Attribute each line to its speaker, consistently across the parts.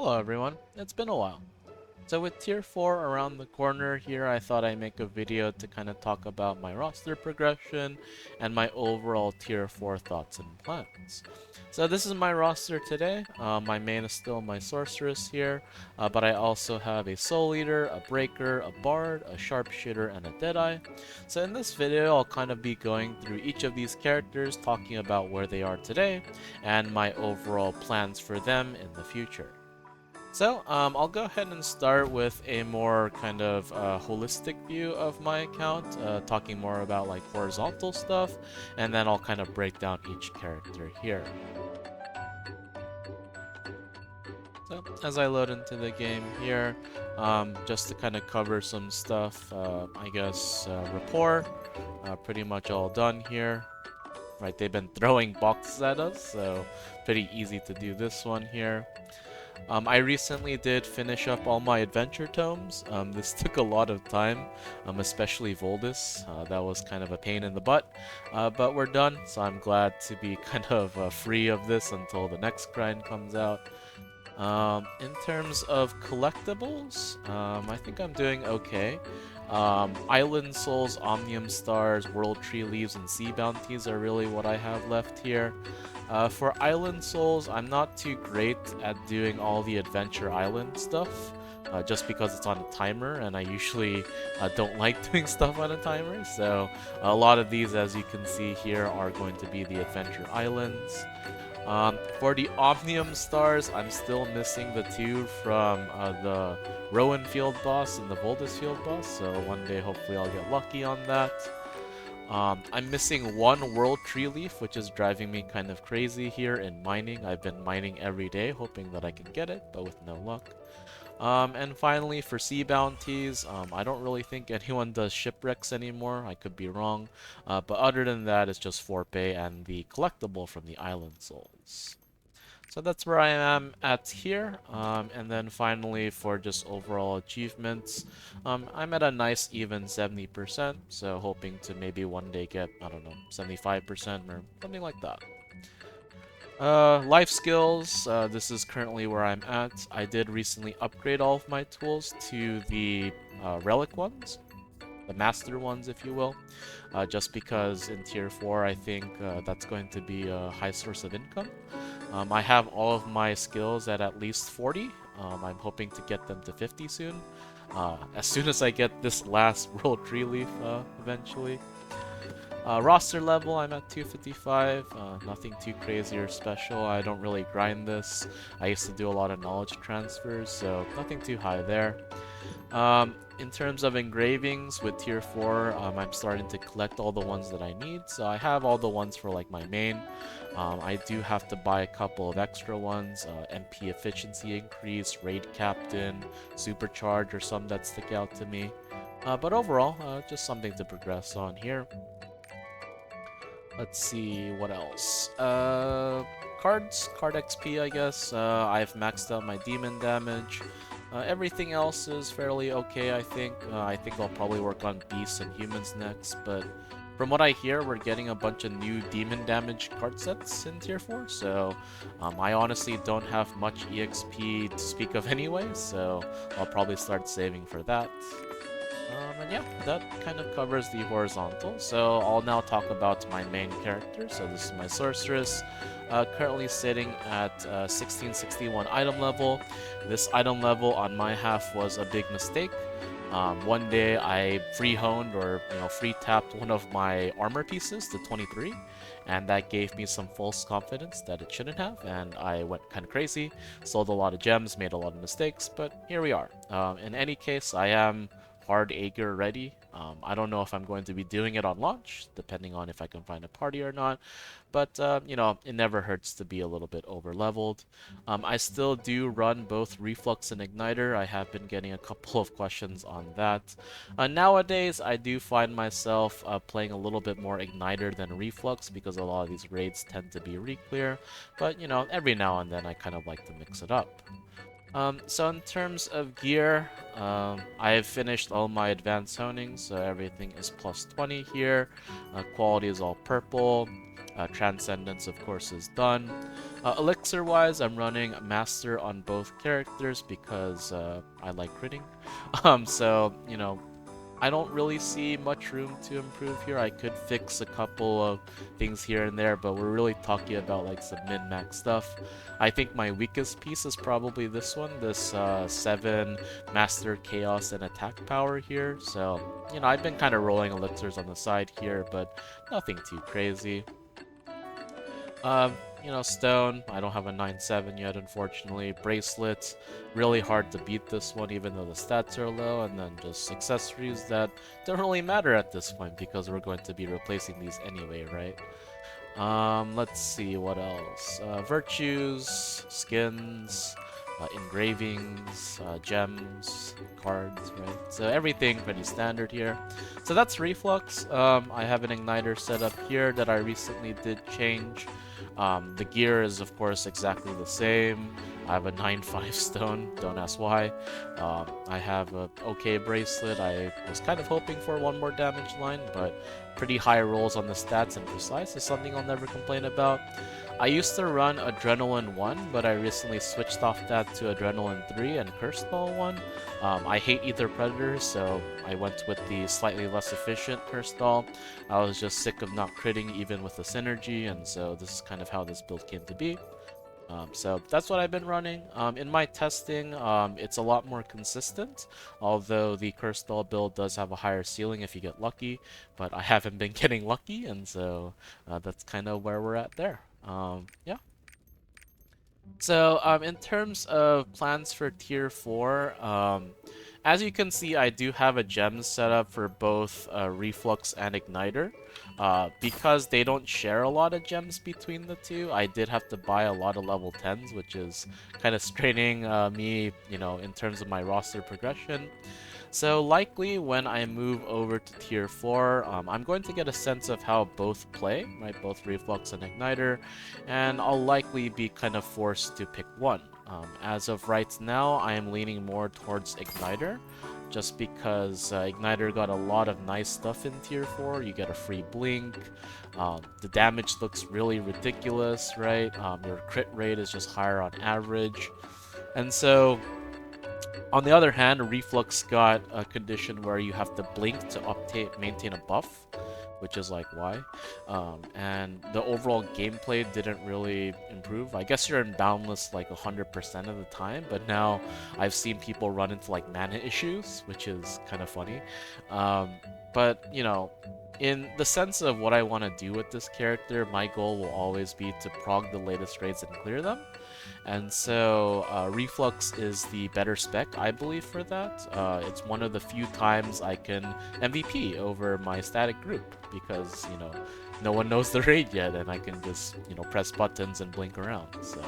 Speaker 1: Hello everyone, it's been a while. So with tier 4 around the corner here, I thought I'd make a video to kind of talk about my roster progression and my overall tier 4 thoughts and plans. So this is my roster today. My main is still my Sorceress here, but I also have a Souleater, a Breaker, a Bard, a Sharpshooter, and a Deadeye. So in this video, I'll kind of be going through each of these characters, talking about where they are today, and my overall plans for them in the future. So, I'll go ahead and start with a more kind of holistic view of my account, talking more about like horizontal stuff, and then I'll kind of break down each character here. So, as I load into the game here, just to kind of cover some stuff, I guess rapport, pretty much all done here. Right, they've been throwing boxes at us, so pretty easy to do this one here. I recently did finish up all my adventure tomes. This took a lot of time, especially Voldus. That was kind of a pain in the butt, but we're done, so I'm glad to be kind of free of this until the next grind comes out. In terms of collectibles, I think I'm doing okay. Island Souls, Omnium Stars, World Tree Leaves, and Sea Bounties are really what I have left here. For Island Souls, I'm not too great at doing all the Adventure Island stuff, just because it's on a timer, and I usually don't like doing stuff on a timer, so a lot of these, as you can see here, are going to be the Adventure Islands. For the Omnium Stars, I'm still missing the two from the Rowan Field boss and the Voldus Field boss, so one day hopefully I'll get lucky on that. I'm missing one World Tree Leaf, which is driving me kind of crazy here in mining. I've been mining every day, hoping that I can get it, but with no luck. And finally, for sea bounties, I don't really think anyone does shipwrecks anymore. I could be wrong. But other than that, it's just Forpay and the collectible from the Island Souls. So that's where I am at here. And then finally, for just overall achievements, I'm at a nice even 70%. So hoping to maybe one day get, I don't know, 75% or something like that. Life skills, this is currently where I'm at. I did recently upgrade all of my tools to the relic ones, the master ones if you will, just because in tier 4 I think that's going to be a high source of income. I have all of my skills at least 40. I'm hoping to get them to 50 soon. As soon as I get this last World Tree Leaf eventually. Roster level, I'm at 255. Nothing too crazy or special. I don't really grind this. I used to do a lot of knowledge transfers, so nothing too high there. In terms of engravings, with tier 4, I'm starting to collect all the ones that I need. So I have all the ones for like my main. I do have to buy a couple of extra ones. MP efficiency increase, raid captain, supercharge, or some that stick out to me. But overall, just something to progress on here. Let's see, what else? Card XP, I guess. I've maxed out my demon damage. Everything else is fairly okay, I think. I think I'll probably work on beasts and humans next, but from what I hear, we're getting a bunch of new demon damage card sets in tier 4, so I honestly don't have much EXP to speak of anyway, so I'll probably start saving for that. And yeah, that kind of covers the horizontal. So I'll now talk about my main character. So this is my Sorceress, currently sitting at 1661 item level. This item level on my half was a big mistake. One day I free honed or free tapped one of my armor pieces to 23, and that gave me some false confidence that it shouldn't have, and I went kind of crazy, sold a lot of gems, made a lot of mistakes, but here we are. In any case, I am hard Aegir ready. I don't know if I'm going to be doing it on launch, depending on if I can find a party or not. But, it never hurts to be a little bit over-leveled. I still do run both Reflux and Igniter. I have been getting a couple of questions on that. Nowadays, I do find myself playing a little bit more Igniter than Reflux because a lot of these raids tend to be re-clear. But, every now and then I kind of like to mix it up. So in terms of gear, I have finished all my advanced honing, so everything is plus 20 here. Quality is all purple. Transcendence, of course, is done. Elixir-wise, I'm running Master on both characters because I like critting. So, you know, I don't really see much room to improve here. I could fix a couple of things here and there, but we're really talking about like some min-max stuff. I think my weakest piece is probably this one, this 7 Master Chaos and Attack power here. So, you know, I've been kind of rolling elixirs on the side here, but nothing too crazy. You know, Stone, I don't have a 9-7 yet, unfortunately. Bracelets, really hard to beat this one, even though the stats are low. And then just accessories that don't really matter at this point, because we're going to be replacing these anyway, right? Let's see, what else? Virtues, skins, engravings, gems, cards, right? So everything pretty standard here. So that's Reflux. I have an igniter set up here that I recently did change. The gear is, of course, exactly the same. I have a 9-5 stone, don't ask why. I have a okay bracelet. I was kind of hoping for one more damage line, but pretty high rolls on the stats and precise is something I'll never complain about. I used to run Adrenaline 1, but I recently switched off that to Adrenaline 3 and Cursed Ball 1. I hate either Predator, so I went with the slightly less efficient Cursed Ball. I was just sick of not critting even with the synergy, and so this is kind of how this build came to be. So that's what I've been running. In my testing, it's a lot more consistent, although the Cursed Doll build does have a higher ceiling if you get lucky, but I haven't been getting lucky, and so that's kind of where we're at there. Yeah. So, in terms of plans for Tier 4, as you can see, I do have a gem set up for both Reflux and Igniter. Because they don't share a lot of gems between the two, I did have to buy a lot of level 10s, which is kind of straining me, you know, in terms of my roster progression. So likely when I move over to Tier 4, I'm going to get a sense of how both play, right? Both Reflux and Igniter, and I'll likely be kind of forced to pick one. As of right now, I am leaning more towards Igniter, just because Igniter got a lot of nice stuff in Tier 4. You get a free blink, the damage looks really ridiculous, right? Your crit rate is just higher on average, and so on the other hand, Reflux got a condition where you have to blink to maintain a buff, which is like, why? And the overall gameplay didn't really improve. I guess you're in Boundless like 100% of the time, but now I've seen people run into like mana issues, which is kind of funny. But, you know, in the sense of what I want to do with this character, my goal will always be to prog the latest raids and clear them. And so Reflux is the better spec, I believe, for that. It's one of the few times I can MVP over my static group because, you know, no one knows the raid yet and I can just, you know, press buttons and blink around. So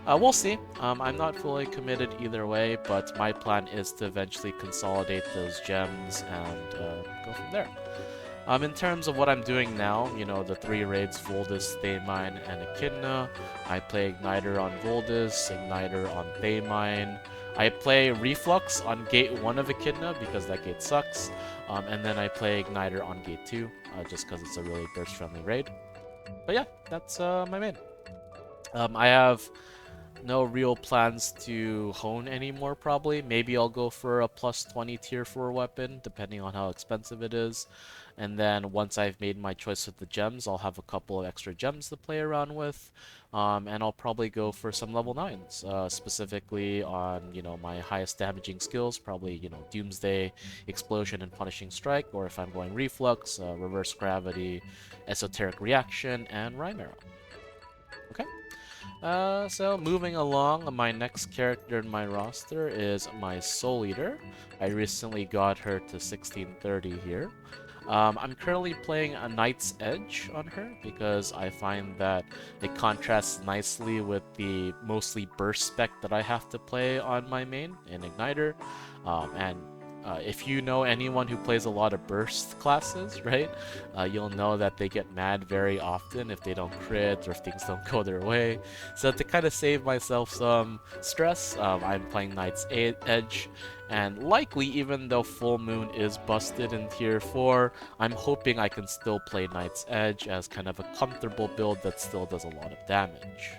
Speaker 1: we'll see. I'm not fully committed either way, but my plan is to eventually consolidate those gems and go from there. In terms of what I'm doing now, you know, the 3 raids, Voldus, Thaymine, and Echidna. I play Igniter on Voldus, Igniter on Thaymine. I play Reflux on Gate 1 of Echidna because that gate sucks. And then I play Igniter on Gate 2 just because it's a really burst-friendly raid. But yeah, that's my main. I have no real plans to hone anymore, probably. Maybe I'll go for a plus 20 tier 4 weapon, depending on how expensive it is. And then once I've made my choice with the gems, I'll have a couple of extra gems to play around with. And I'll probably go for some level 9s, specifically on, you know, my highest damaging skills, probably, you know, Doomsday, Explosion, and Punishing Strike, or if I'm going Reflux, Reverse Gravity, Esoteric Reaction, and Rhyme Arrow. Okay. So moving along, my next character in my roster is my Souleater. I recently got her to 1630 here. I'm currently playing a Knight's Edge on her because I find that it contrasts nicely with the mostly burst spec that I have to play on my main in Igniter. And If you know anyone who plays a lot of burst classes, right, you'll know that they get mad very often if they don't crit or if things don't go their way. So to kind of save myself some stress, I'm playing Knight's Edge, and likely, even though Full Moon is busted in Tier 4, I'm hoping I can still play Knight's Edge as kind of a comfortable build that still does a lot of damage.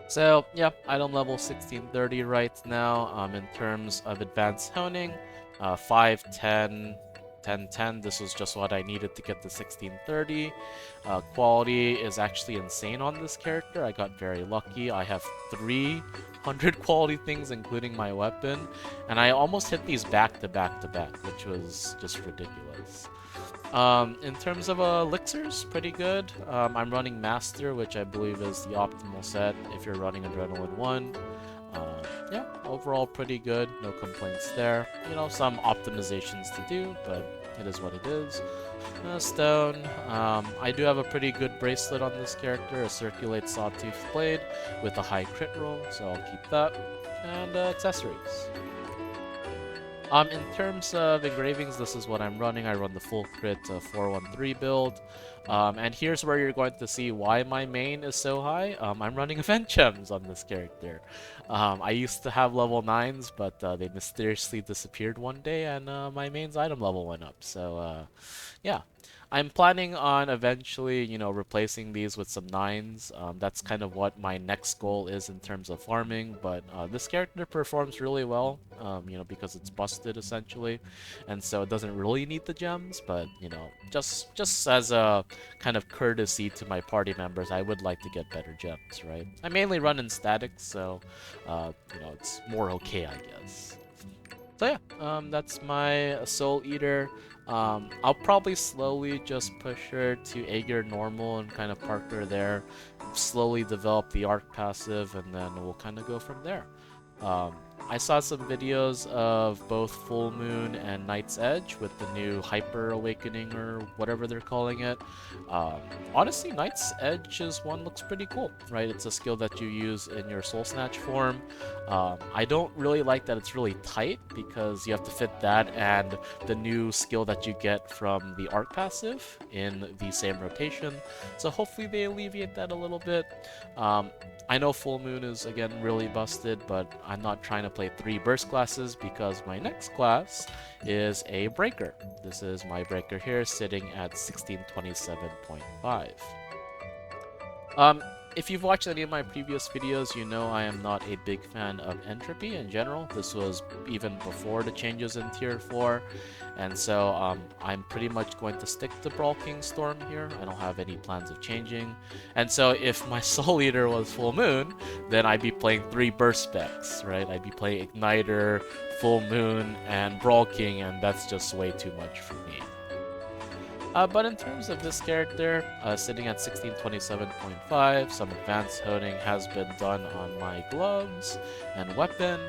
Speaker 1: So yeah, item level 1630 right now. In terms of advanced honing, 5, 10, 10, 10. This was just what I needed to get to 1630. Quality is actually insane on this character. I got very lucky. I have 300 quality things, including my weapon, and I almost hit these back to back to back, which was just ridiculous. In terms of elixirs, pretty good. I'm running Master, which I believe is the optimal set if you're running Adrenaline 1. Yeah, overall pretty good. No complaints there. You know, some optimizations to do, but it is what it is. Stone. I do have a pretty good bracelet on this character, a Circulate Sawtooth Blade with a high crit roll, so I'll keep that. And accessories. In terms of engravings, this is what I'm running. I run the full crit 413 build. And here's where you're going to see why my main is so high. I'm running event gems on this character. I used to have level 9s, but they mysteriously disappeared one day, and my main's item level went up. So, yeah. I'm planning on eventually, you know, replacing these with some 9s. That's kind of what my next goal is in terms of farming, but this character performs really well, you know, because it's busted essentially, and so it doesn't really need the gems, but, you know, just as a kind of courtesy to my party members, I would like to get better gems, right? I mainly run in statics, so, you know, it's more okay, I guess. So yeah, that's my Souleater. I'll probably slowly just push her to Aegir normal and kind of park her there, slowly develop the arc passive, and then we'll kind of go from there. I saw some videos of both Full Moon and Night's Edge with the new Hyper Awakening or whatever they're calling it. Honestly, Night's Edge's one looks pretty cool, right? It's a skill that you use in your Soul Snatch form. I don't really like that it's really tight because you have to fit that and the new skill that you get from the arc passive in the same rotation. So hopefully they alleviate that a little bit. I know Full Moon is, again, really busted, but I'm not trying to play 3 burst classes because my next class is a breaker. This is my breaker here, sitting at 1627.5. If you've watched any of my previous videos, you know I am not a big fan of entropy in general. This was even before the changes in Tier 4. And so I'm pretty much going to stick to Brawl King Storm here. I don't have any plans of changing. And so if my Souleater was Full Moon, then I'd be playing 3 burst specs, right? I'd be playing Igniter, Full Moon, and Brawl King, and that's just way too much for me. But in terms of this character, sitting at 1627.5, some advanced honing has been done on my gloves and weapon.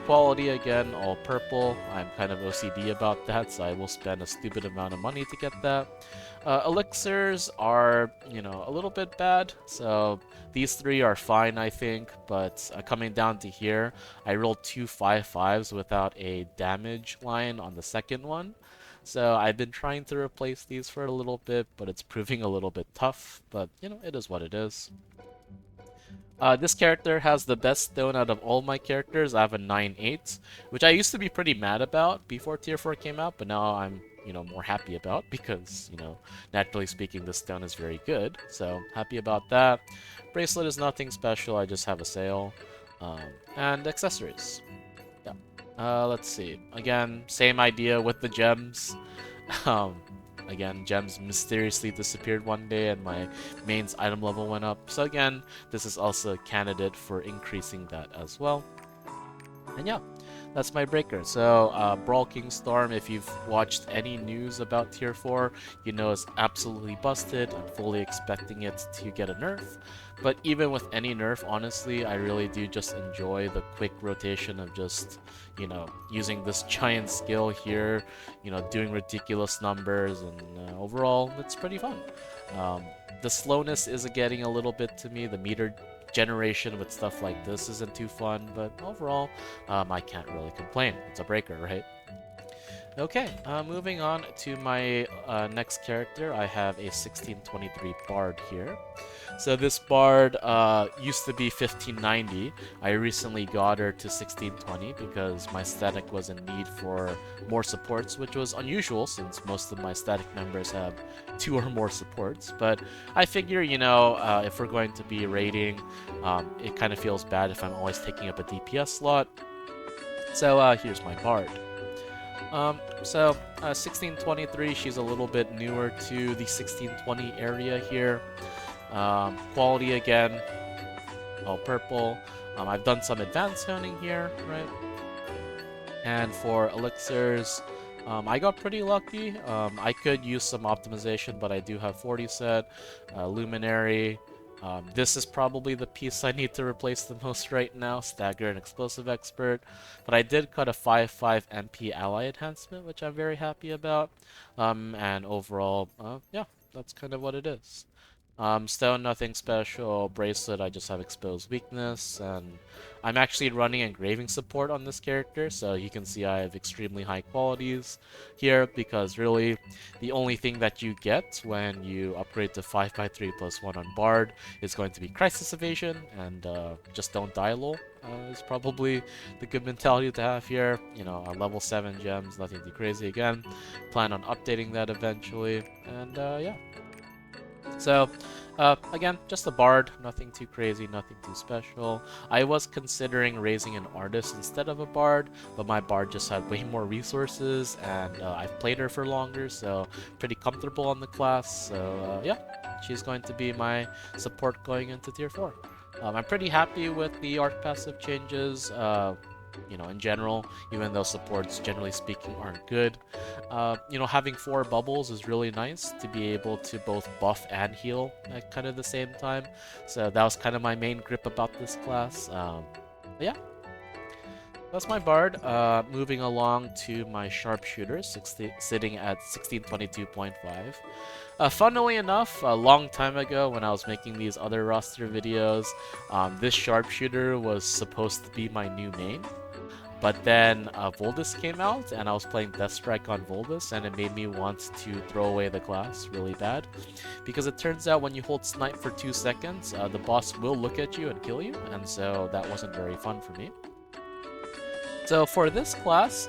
Speaker 1: Quality, again, all purple. I'm kind of OCD about that, so I will spend a stupid amount of money to get that. Elixirs are, you know, a little bit bad, so these 3 are fine, I think, but coming down to here, I rolled 2 5/5s without a damage line on the second one. So I've been trying to replace these for a little bit, but it's proving a little bit tough, but, you know, it is what it is. This character has the best stone out of all my characters. I have a 9/8, which I used to be pretty mad about before Tier 4 came out, but now I'm, you know, more happy about because, you know, naturally speaking, this stone is very good. So happy about that. Bracelet is nothing special. I just have a sale. And accessories. Yeah. Let's see. Again, same idea with the gems. Again, gems mysteriously disappeared one day and my main's item level went up. So again, this is also a candidate for increasing that as well. And yeah, that's my breaker. So, Brawl King Storm, if you've watched any news about Tier 4, you know it's absolutely busted. I'm fully expecting it to get a nerf. But even with any nerf, honestly, I really do just enjoy the quick rotation of just, you know, using this giant skill here, you know, doing ridiculous numbers, and overall, it's pretty fun. The slowness is getting a little bit to me. The meter generation with stuff like this isn't too fun, but overall, I can't really complain. It's a breaker, right? Okay, moving on to my next character, I have a 1623 Bard here. So this Bard used to be 1590. I recently got her to 1620 because my static was in need for more supports, which was unusual since most of my static members have 2 or more supports. But I figure, you know, if we're going to be raiding, it kind of feels bad if I'm always taking up a DPS slot. So here's my Bard. 1623, she's a little bit newer to the 1620 area here. Quality again, all purple. I've done some advanced honing here, right? And for elixirs, I got pretty lucky. I could use some optimization, but I do have 40 set. Luminary. This is probably the piece I need to replace the most right now, Stagger and Explosive Expert. But I did cut a 5-5 MP ally enhancement, which I'm very happy about. And overall, yeah, that's kind of what it is. Still nothing special. Bracelet, I just have exposed weakness, and I'm actually running engraving support on this character, so you can see I have extremely high qualities here, because really the only thing that you get when you upgrade to 5x3+1 on Bard is going to be Crisis Evasion, and just don't die lol. Is probably the good mentality to have here. You know, level 7 gems, nothing too crazy again. Plan on updating that eventually, and yeah. So, again, just a Bard, nothing too crazy, nothing too special. I was considering raising an Artist instead of a Bard, but my Bard just had way more resources, and I've played her for longer, so pretty comfortable on the class. So, yeah, she's going to be my support going into Tier 4. I'm pretty happy with the Arc passive changes. You know, in general, even though supports, generally speaking, aren't good. You know, having 4 bubbles is really nice to be able to both buff and heal at kind of the same time. So that was kind of my main grip about this class. Yeah, that's my Bard. Moving along to my Sharpshooter, sitting at 1622.5. Funnily enough, a long time ago when I was making these other roster videos, this Sharpshooter was supposed to be my new main. But then Voltus came out, and I was playing Death Strike on Voltus, and it made me want to throw away the class really bad. Because it turns out when you hold Snipe for 2 seconds, the boss will look at you and kill you, and so that wasn't very fun for me. So for this class,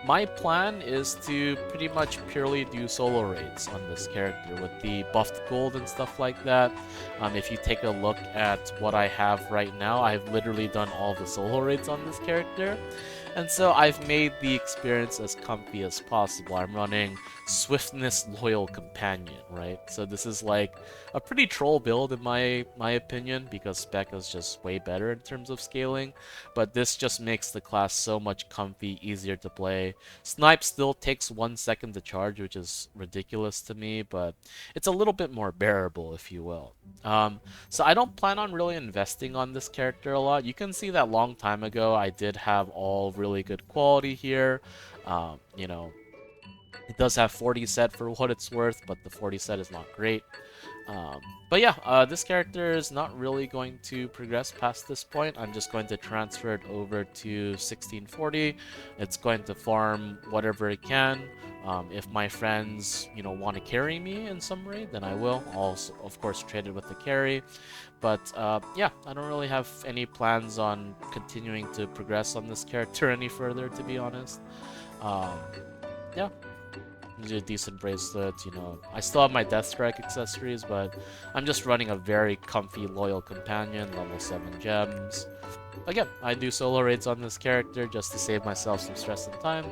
Speaker 1: my plan is to pretty much purely do solo raids on this character with the buffed gold and stuff like that. If you take a look at what I have right now, I've literally done all the solo raids on this character. And so I've made the experience as comfy as possible. I'm running Swiftness Loyal Companion, right? So this is like a pretty troll build in my opinion, because Spec is just way better in terms of scaling. But this just makes the class so much comfy, easier to play. Snipe still takes 1 second to charge, which is ridiculous to me, but it's a little bit more bearable, if you will. So I don't plan on really investing on this character a lot. You can see that long time ago I did have all really good quality here. You know, it does have 40 set for what it's worth, but the 40 set is not great. But yeah, this character is not really going to progress past this point. I'm just going to transfer it over to 1640. It's going to farm whatever it can. If my friends, you know, want to carry me in some raid, then I will. I'll also, of course, trade it with the carry. But yeah, I don't really have any plans on continuing to progress on this character any further, to be honest. Yeah. A decent bracelet, you know. I still have my Death Strike accessories, but I'm just running a very comfy Loyal Companion, level 7 gems. Again, I do solo raids on this character just to save myself some stress and time,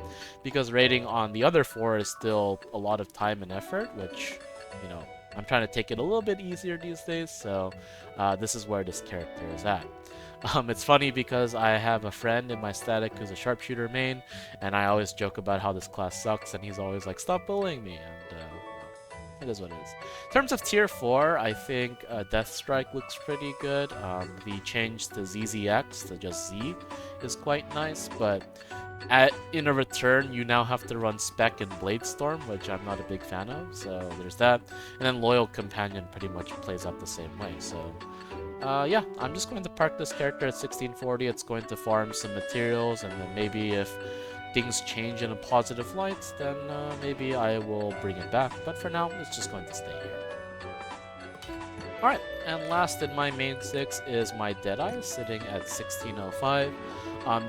Speaker 1: because raiding on the other 4 is still a lot of time and effort, which, you know, I'm trying to take it a little bit easier these days, so this is where this character is at. It's funny because I have a friend in my static who's a Sharpshooter main, and I always joke about how this class sucks, and he's always like, stop bullying me, and it is what it is. In terms of Tier 4, I think Death Strike looks pretty good. The change to ZZX to just Z is quite nice, but in a return, you now have to run Spec and Bladestorm, which I'm not a big fan of, so there's that. And then Loyal Companion pretty much plays out the same way, so yeah, I'm just going to park this character at 1640. It's going to farm some materials, and then maybe if things change in a positive light, then maybe I will bring it back. But for now, it's just going to stay here. Alright, and last in my main 6 is my Deadeye, sitting at 1605.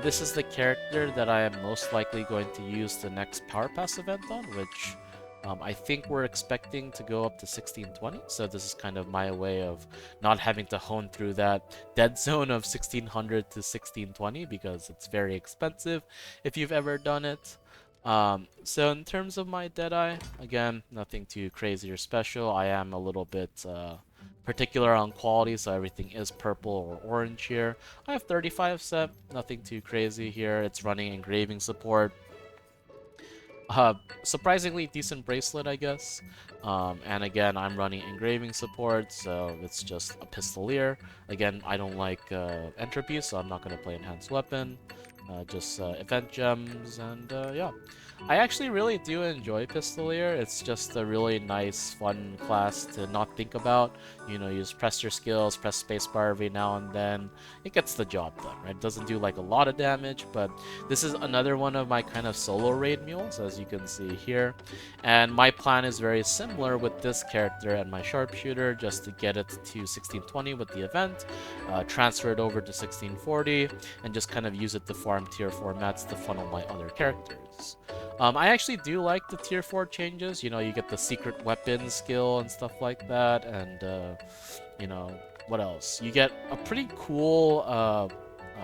Speaker 1: This is the character that I am most likely going to use the next Power Pass event on, which I think we're expecting to go up to 1620, so this is kind of my way of not having to hone through that dead zone of 1600 to 1620, because it's very expensive if you've ever done it. So in terms of my Deadeye, again, nothing too crazy or special. I am a little bit particular on quality, so everything is purple or orange here. I have 35 set, nothing too crazy here. It's running engraving support. Surprisingly decent bracelet, I guess. And again, I'm running engraving support, so it's just a pistolier. Again, I don't like entropy, so I'm not going to play enhanced weapon. Just event gems, and yeah. I actually really do enjoy Pistolier. It's just a really nice, fun class to not think about. You know, you just press your skills, press spacebar every now and then. It gets the job done, right? It doesn't do like a lot of damage, but this is another one of my kind of solo raid mules, as you can see here. And my plan is very similar with this character and my Sharpshooter, just to get it to 1620 with the event, transfer it over to 1640, and just kind of use it to farm tier 4 mats to funnel my other characters. I actually do like the tier 4 changes. You know, you get the secret weapon skill and stuff like that, and you know, what else? You get a pretty cool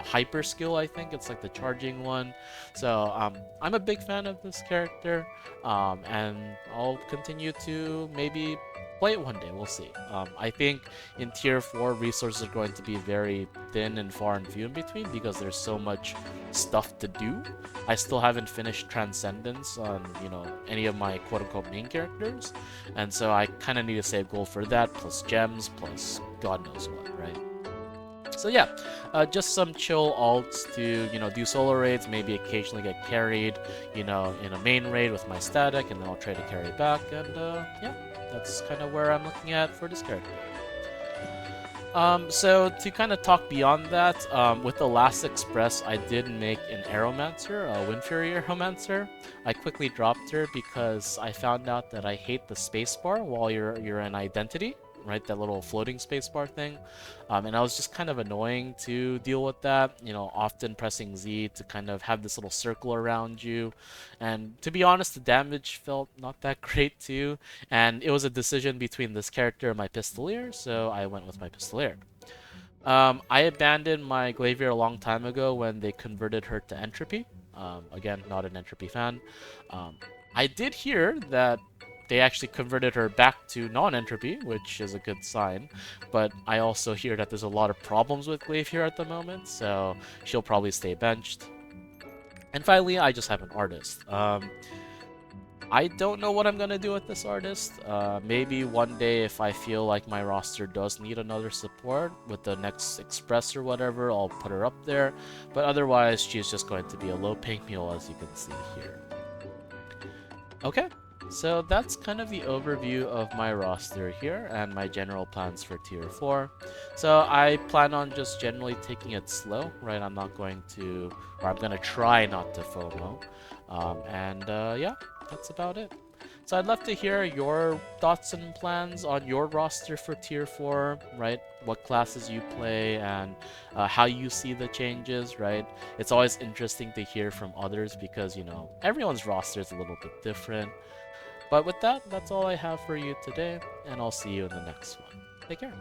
Speaker 1: hyper skill, I think. It's like the charging one. So I'm a big fan of this character, and I'll continue to maybe play it one day. We'll see. I think in tier 4, resources are going to be very thin and far and few in between because there's so much stuff to do. I still haven't finished Transcendence on, you know, any of my quote-unquote main characters, and so I kind of need to save gold for that, plus gems, plus God knows what, right? So yeah, just some chill alts to, you know, do solo raids, maybe occasionally get carried, you know, in a main raid with my static, and then I'll try to carry back, and yeah, that's kind of where I'm looking at for this character. So to kind of talk beyond that, with the last Express, I did make an Aeromancer, a Windfury Aeromancer. I quickly dropped her because I found out that I hate the spacebar while you're in Identity, right? That little floating spacebar thing. And I was just kind of annoying to deal with that, you know, often pressing Z to kind of have this little circle around you. And to be honest, the damage felt not that great too. And it was a decision between this character and my Pistolier, so I went with my Pistolier. I abandoned my Glavier a long time ago when they converted her to Entropy. Again, not an Entropy fan. I did hear that they actually converted her back to non-entropy, which is a good sign. But I also hear that there's a lot of problems with Glavier at the moment, so she'll probably stay benched. And finally, I just have an artist. I don't know what I'm gonna do with this artist. Maybe one day if I feel like my roster does need another support with the next Express or whatever, I'll put her up there. But otherwise, she's just going to be a low-paying mule, as you can see here. Okay, so that's kind of the overview of my roster here and my general plans for tier 4. So I plan on just generally taking it slow, right? I'm not going to, or I'm going to try not to FOMO. Yeah, that's about it. So I'd love to hear your thoughts and plans on your roster for tier 4, right? What classes you play and how you see the changes, right? It's always interesting to hear from others because, you know, everyone's roster is a little bit different. But with that, that's all I have for you today, and I'll see you in the next one. Take care.